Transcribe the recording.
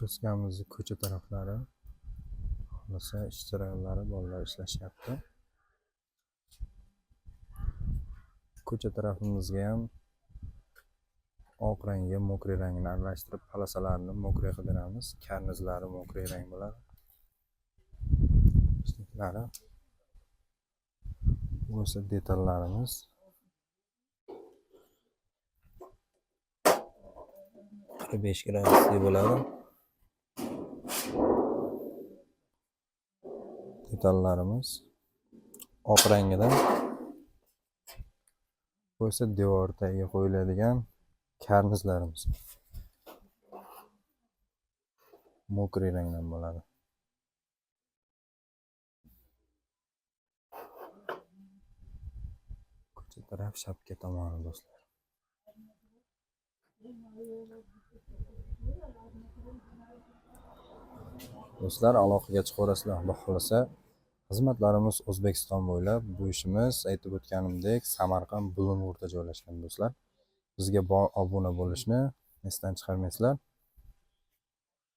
Uchastkamizni ko'cha taraflari, xohlasa ish jarayonlari, bolalar ishlashyapti. Ko'cha tarafimizga ham oq rangga mokriy rangni aralashtirib palasalarni mokriy qildiramiz. Karnizlari mokriy rang bo'ladi. Ishliklari bo'lsa detallarimiz besh gradusli bo'ladi. Detallarimiz oq rangida bo'lsa devor tagiga qo'yiladigan karnizlarimiz mokriy rangdan bo'ladi. Ko'cha taraf shapka tomoni do'stlar. Do'stlar, aloqaga chiqaverasizlar. Xudo xolasa xizmatlarimiz O'zbekiston bo'ylab. Bu ishimiz aytib o'tganimdek Samarqand Bulung'urda joylashgan do'stlar. Bizga obuna bo'lishni esdan chiqarmaysizlar.